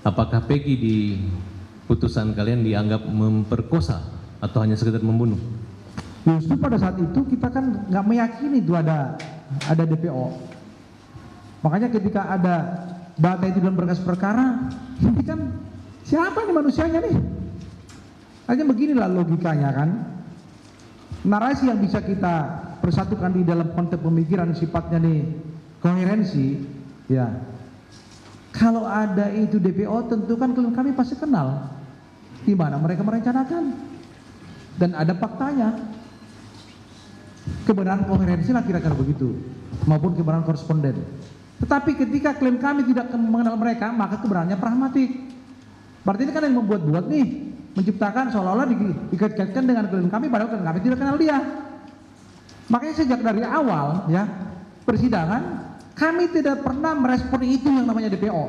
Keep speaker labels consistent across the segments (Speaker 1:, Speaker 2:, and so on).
Speaker 1: apakah Peggy di putusan kalian dianggap memperkosa atau hanya sekedar membunuh?
Speaker 2: Justru pada saat itu kita kan nggak meyakini itu ada DPO. Makanya ketika ada data itu dalam berkas perkara, ini kan siapa nih manusianya nih? Hanya beginilah logikanya kan. Narasi yang bisa kita persatukan di dalam konteks pemikiran sifatnya nih koherensi, ya. Kalau ada itu DPO tentu kan kami pasti kenal di mana mereka merencanakan dan ada faktanya. Kebenaran koherensi lah kira-kira begitu, maupun kebenaran koresponden. Tetapi ketika klaim kami tidak mengenal mereka, maka kebenarannya pragmatik. Berarti ini kan yang membuat-buat nih, menciptakan seolah-olah dikait-kaitkan dengan klaim kami, padahal kami tidak kenal dia. Makanya sejak dari awal ya persidangan kami tidak pernah merespon itu yang namanya DPO,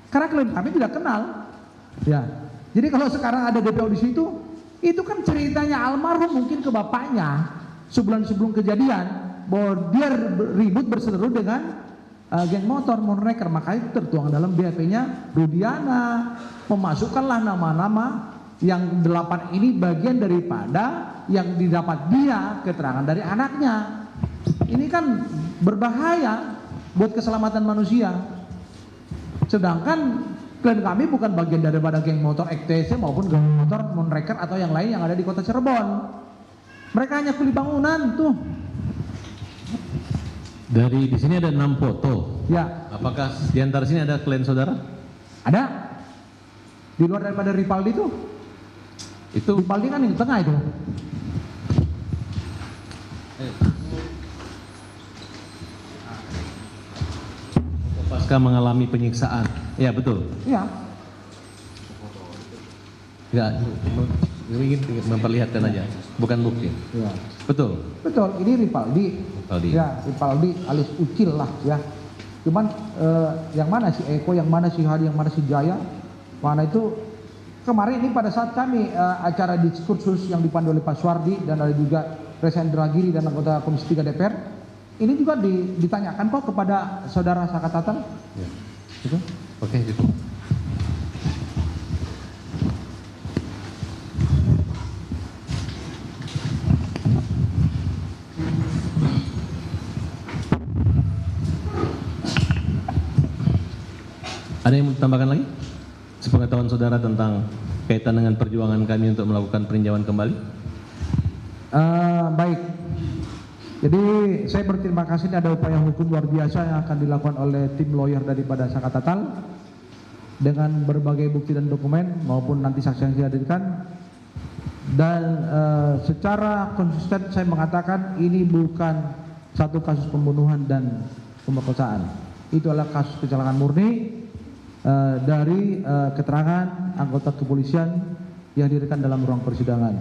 Speaker 2: karena klaim kami tidak kenal. Ya, jadi kalau sekarang ada DPO di situ, itu kan ceritanya almarhum mungkin ke bapaknya sebulan sebelum kejadian bahwa dia ribut berseteru dengan geng motor Moonraker, makanya itu tertuang dalam BAP-nya Rudiana, memasukkanlah nama-nama yang 8 ini bagian daripada yang didapat dia keterangan dari anaknya. Ini kan berbahaya buat keselamatan manusia. Sedangkan klaim kami bukan bagian daripada geng motor EKTC maupun geng motor Moonraker atau yang lain yang ada di kota Cirebon. Mereka hanya kuli bangunan tuh.
Speaker 1: Dari di sini ada 6 foto.
Speaker 2: Ya.
Speaker 1: Apakah di antara sini ada klien saudara?
Speaker 2: Ada. Di luar daripada Ripaldi itu.
Speaker 1: Itu
Speaker 2: Ripaldi kan di tengah itu.
Speaker 1: pasca mengalami penyiksaan. Ya betul.
Speaker 2: Iya.
Speaker 1: Ya, ingin memperlihatkan aja, bukan bukti.
Speaker 2: Ya.
Speaker 1: Betul.
Speaker 2: Betul, ini Ripaldi.
Speaker 1: Ripaldi.
Speaker 2: Ya, Ripaldi alias Ucil lah ya. Cuman yang mana si Eko, yang mana si Hadi, yang mana si Jaya, mana itu kemarin ini pada saat kami acara diskursus yang dipandu oleh Pak Suwardi dan ada juga Resendra Giri dan anggota Komisi 3 DPR, ini juga ditanyakan kok kepada saudara Sakatatan.
Speaker 1: Ya.
Speaker 2: Gitu.
Speaker 1: Oke, gitu. Ada yang mau ditambahkan lagi? Sepengetahuan saudara tentang kaitan dengan perjuangan kami untuk melakukan peninjauan kembali?
Speaker 2: Baik. Jadi saya berterima kasih ada upaya hukum luar biasa yang akan dilakukan oleh tim lawyer daripada Sakatatal dengan berbagai bukti dan dokumen maupun nanti saksi yang dihadirkan. Dan secara konsisten saya mengatakan ini bukan satu kasus pembunuhan dan pemerkosaan. Itu adalah kasus kecelakaan murni dari keterangan anggota kepolisian yang dihadirkan dalam ruang persidangan.